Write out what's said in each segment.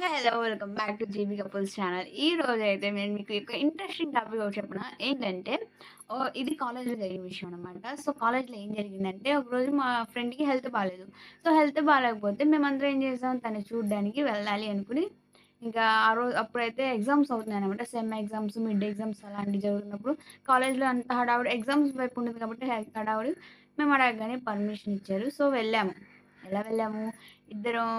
Hello! Welcome back two GB couples channel. ఈ రోజైతే నేను మీకు ఒక ఇంట్రెస్టింగ్ టాపిక్ ఒకటి చెప్పనా. ఏంటంటే ఇది కాలేజ్‌లో జరిగిన విషయం అనమాట. సో, కాలేజ్‌లో ఏం జరిగిందంటే ఒకరోజు మా ఫ్రెండ్‌కి హెల్త్ బాలేదు. సో, హెల్త్ బాలేకపోతే మేమందరం ఏం చేసాం, తనని చూడ్డానికి వెళ్ళాలి అనుకుని ఇంకా ఆ రోజు అప్పుడైతే ఎగ్జామ్స్ అవుతున్నాయనమాట. సెమ్ ఎగ్జామ్స్, మిడ్ ఎగ్జామ్స్ అలాంటివి జరుగుతున్నప్పుడు కాలేజ్‌లో అంత హడావుడి ఎగ్జామ్స్ వైపు ఉండదు కాబట్టి హడావుడి. మేము అడగగానే పర్మిషన్ ఇచ్చారు. సో, వెళ్ళాము. ఎలా వెళ్ళాము? ఇద్దరం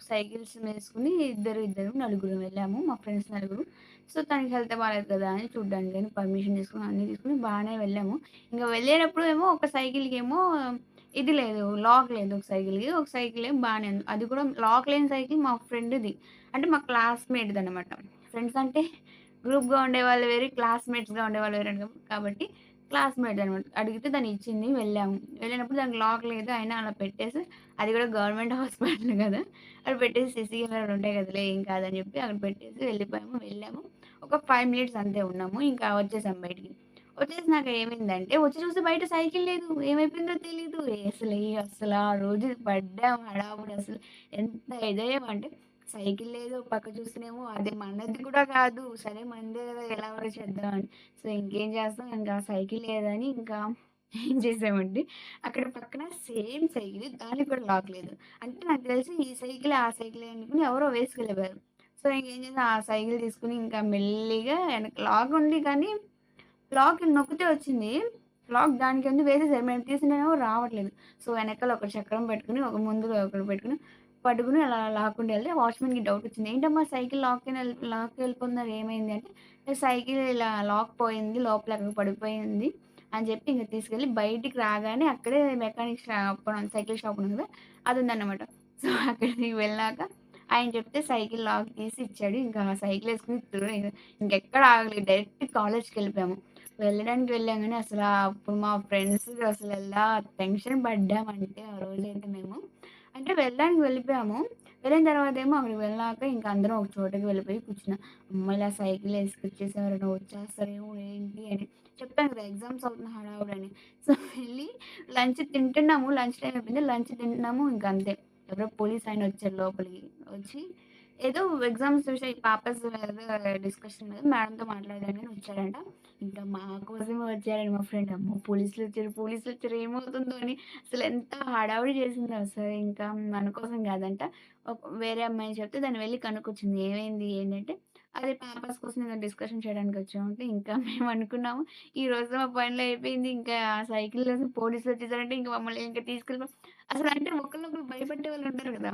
సైకిల్స్ వేసుకొని ఇద్దరు నలుగురం వెళ్ళాము. మా ఫ్రెండ్స్ నలుగురు. సో, తనకి హెల్త్ బాలేదు కదా అని చూడ్డానికని పర్మిషన్ తీసుకొని అన్నీ తీసుకొని బానే వెళ్ళాము. ఇంక వెళ్ళేటప్పుడు ఏమో ఒక సైకిల్‌కేమో ఇది లేదు. లాక్ లేదు ఒక సైకిల్‌కి. ఒక సైకిల్ ఏమో బానే ఉంది. అది కూడా లాక్ లేని సైకిల్ మా ఫ్రెండ్‌ది. అంటే మా క్లాస్‌మేట్‌దనమాట. ఫ్రెండ్స్ అంటే గ్రూప్‌గా ఉండేవాళ్ళు వేరు, క్లాస్‌మేట్స్‌గా ఉండేవాళ్ళు వేరు కాబట్టి క్లాస్‌మేట్స్ అనమాట. అడిగితే తను ఇచ్చింది వెళ్ళాము. వెళ్ళినప్పుడు దానికి లాక్ లేదు. అయినా అలా పెట్టేసి అది కూడా గవర్నమెంట్ హాస్పిటల్ కదా! అక్కడ పెట్టేసి సీసీ కెమెరాలు ఉంటాయి కదలే! ఏం కాదని చెప్పి అక్కడ పెట్టేసి వెళ్ళిపోయాము. వెళ్ళాము. ఒక 5 మినిట్స్ అంతే ఉన్నాము. ఇంకా వచ్చేసాం బయటికి. వచ్చేసినాక ఏమైందంటే వచ్చి చూస్తే బయట సైకిల్ లేదు. ఏమైపోయిందో తెలీదు. అసలు ఆ రోజు పడ్డాం హడావుడి అసలు. ఎంత ఇదయ్యామంటే సైకిల్ లేదు. పక్క చూస్తేనేమో అది మనది కూడా కాదు. సరే మనదే కదా! ఎలాగో చేద్దామని. సో, ఇంకేం చేస్తాం ఇంకా సైకిల్ లేదని ఇంకా ఏం చేసామంటే అక్కడ పక్కన సేమ్ సైకిల్ దానికి కూడా లాక్ లేదు. అంటే నాకు తెలిసి ఈ సైకిలే ఆ సైకిలే అనుకుని ఎవరో వేసుకెళ్ళిపోయారు. సో, ఇంకేం చేసాం ఆ సైకిల్ తీసుకొని ఇంకా మెల్లిగా వెనక లాక్ ఉంది కానీ లాక్ నొక్కితే వచ్చింది. లాక్ దానికందు వేసేసారు. మేము తీసింటేనేమో రావట్లేదు. సో, వెనకాల ఒక చక్రం పెట్టుకొని, ఒక ముందులో ఒకటి పెట్టుకొని, పట్టుకొని అలా లాక్కుంటూ ఎళ్తే వాచ్‌మెన్‌కి డౌటొచ్చింది. ఏంటమ్మా సైకిల్ లాక్కెళ్ళిపోతున్నారు ఏమైంది అంటే, సైకిల్ ఇలా లాక్ పోయింది. లోపల ఎక్కడో పడిపోయింది అని చెప్పి ఇంక తీసుకెళ్ళి బయటికి రాగానే అక్కడే మెకానిక్ షాప్ సైకిల్ షాప్ ఉంది కదా! అదుందన్నమాట. సో, అక్కడికి వెళ్ళాక ఆయన చెప్తే సైకిల్ లాక్ తీసి ఇచ్చాడు. ఇంకా సైకిలేసుకొని ఇంకెక్కడ ఆగలేదు. డైరెక్ట్ కాలేజ్‌కెళ్ళిపోయాము. వెళ్ళడానికి వెళ్ళాం గానీ అప్పుడు మా ఫ్రెండ్స్ అసలెలా టెన్షన్ పడ్డామంటే ఆ రోజైతే మేము. అంటే వెళ్ళడానికి వెళ్ళిపోయాము. వెళ్ళిన తర్వాతేమో అక్కడికి వెళ్ళాక ఇంక అందరం ఒక చోటకి వెళ్ళిపోయి కూర్చున్నాం. అమ్మ! ఇలా సైకిల్ ఏసుకొచ్చేసాం ఎవరైనా వచ్చేస్తారేమో ఏంటి అని. చెప్పాను కదా! ఎగ్జామ్స్ అవుతున్న హడావుడని. సో, వెళ్ళి లంచ్ తింటున్నాము. లంచ్ టైమ్ అయిపోయింది. లంచ్ తింటున్నాము ఇంకంతే. ఎవరో పోలీసాయన వచ్చారు లోపలికి. వచ్చి ఏదో ఎగ్జామ్స్ విషయం పేపర్స్ ఏదో డిస్కషన్ మీద మేడంతో మాట్లాడడానికి వచ్చాడంట. ఇంకా మా కోసమే వచ్చారండి మా ఫ్రెండ్. అమ్మో! పోలీసులొచ్చారు ఏమవుతుందో అని అసలెంత హడావిడి చేసిందో అసలు ఇంకా మన కోసం కాదంట. వేరే అమ్మాయి చెప్తే దాన్ని వెళ్లి కనుక్కొచ్చింది. ఏమైంది ఏంటంటే, అదే పేపర్స్ కోసం ఏదో డిస్కషన్ చేయడానికి వచ్చామంటే, ఇంకా మేము అనుకున్నాము ఈ రోజు మా పనులు అయిపోయింది. ఇంకా ఆ సైకిల్ పోలీసులొచ్చేసారంటే ఇంక మమ్మల్ని ఇంక అసలంటే ఒకళ్ళొకళ్ళు భయపెట్టేవాళ్ళు ఉంటారు కదా!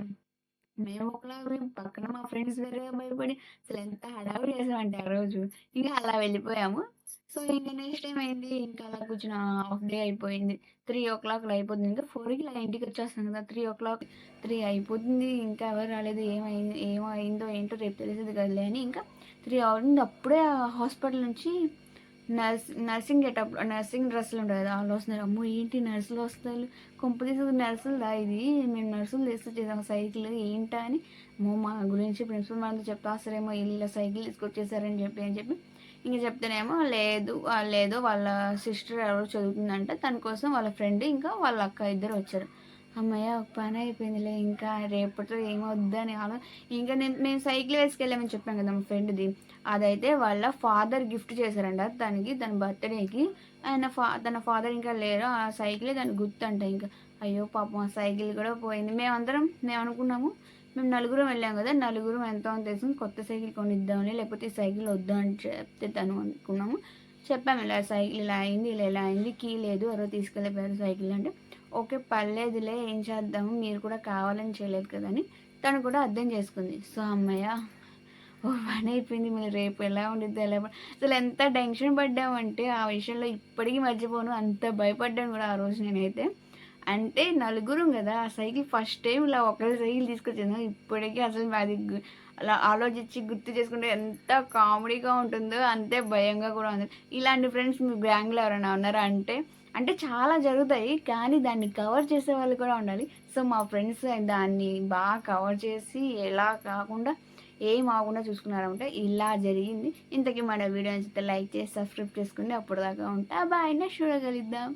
మేము ఒకలాగా పక్కన మా ఫ్రెండ్స్ వేరేగా భయపడి అసలెంత హడావిడి చేసామంటే ఆ రోజు. ఇక అలా వెళ్ళిపోయాము. సో, ఇంక నెక్స్ట్ ఏమైంది ఇంకా అలా కూర్చున్న హాఫ్ డే అయిపోయింది. 3:00 అలా అయిపోతుంది. ఇంకా 4కి ఇలా ఇంటికొచ్చేస్తాం కదా! 3 అయిపోతుంది. ఇంకా ఎవరు రాలేదు. ఏమో అయిందో ఏంటో రేపు తెలిసేది కదలే అని ఇంకా 3 అవుతుంది. అప్పుడే హాస్పిటల్ నుంచి నర్సింగ్ డ్రెస్సులుంటాయి కదా! ఆళ్ళొస్తున్నారు. అమ్మో! ఏంటి నర్సులొస్తారు కొంపదీసి నర్సులదా ఇది? మేము నర్సులు తీసుకొచ్చేసాం సైకిల్ ఏంటా అని, అమ్మో! మా గురించి ప్రిన్సిపల్ మేడంతో చెప్తే అసలేమో ఈళ్ళ సైకిల్ తీసుకొచ్చేసారని చెప్పి ఇంక చెప్తేనేమో లేదు లేదు వాళ్ళ సిస్టర్ ఎవరో చదువుతుందంట. తన కోసం వాళ్ళ ఫ్రెండ్ ఇంకా వాళ్ళ అక్క ఇద్దరు వచ్చారు. హమ్మయ్య! ఒక పని అయిపోయిందిలే ఇంకా రేపటితో ఏమవుద్దని ఇంకా మేము సైకిల్ వేసుకెళ్ళామని చెప్పాను కదా! మా ఫ్రెండ్‌ది. అదైతే వాళ్ళ ఫాదర్ గిఫ్ట్ చేశారంట తనకి తన బర్త్‌డేకి. తన ఫాదర్ ఇంకా లేరు. ఆ సైకిలే దానికి గుర్తంట ఇంకా. అయ్యో! పాపం ఆ సైకిల్ కూడా పోయింది. మేమనుకున్నాము మేము నలుగురం వెళ్ళాం గదా! నలుగురం ఎంతో అంత ఏసుకొని కొత్త సైకిల్ కొనిద్దాంలే లేకపోతే ఈ సైకిల్ వద్దు అని చెప్తే తను అనుకున్నాము. చెప్పాము ఇలా సైకిల్ ఇలా అయింది, ఇలా అయింది. కీ లేదు ఎవరో తీసుకెళ్ళిపోయారు సైకిల్ అంటే, ఓకే పర్లేదులే ఏం చేద్దాము మీరు కూడా కావాలని చేయలేదు కదా! అని తను కూడా అర్థం చేసుకుంది. సో, హమ్మయ్య! ఓహ్! పనయిపోయింది. మళ్ళీ రేపు ఎలా ఉండిద్దో అసలెంత టెన్షన్ పడ్డామంటే, ఆ విషయంలో ఇప్పటికి మర్చిపోను. అంత భయపడ్డాను గూడా ఆ రోజు నేనైతే. అంటే నలుగురం గదా! ఆ సైకిల్ ఫస్ట్ టైమ్ ఇలా ఒకళ్ళ సైకిల్ తీసుకొచ్చాను. ఇప్పటికి అసలు అది అలా ఆలోచించి గుర్తు చేసుకుంటే ఎంత కామెడీగా ఉంటుందో, అంతే భయంగా కూడా ఉంది. ఇలాంటి ఫ్రెండ్స్ మీ గ్యాంగ్‌లో ఎవరైనా ఉన్నారా అంటే చాలా జరుగుతాయి. కానీ దాన్ని కవర్ చేసేవాళ్ళు కూడా ఉండాలి. సో, మా ఫ్రెండ్స్ దాన్ని బాగా కవర్ చేసి ఎలా కాకుండా ఏం ఆగకుండా చూసుకున్నారనమాట. ఇలా జరిగింది. ఇంతకీ మన వీడియో నచ్చితే లైక్ చేసి, సబ్స్క్రైబ్ చేసుకోండి. అప్పటిదాకా ఉంటా. బాయ్. నెక్స్ట్ వీడియో కలుద్దాం.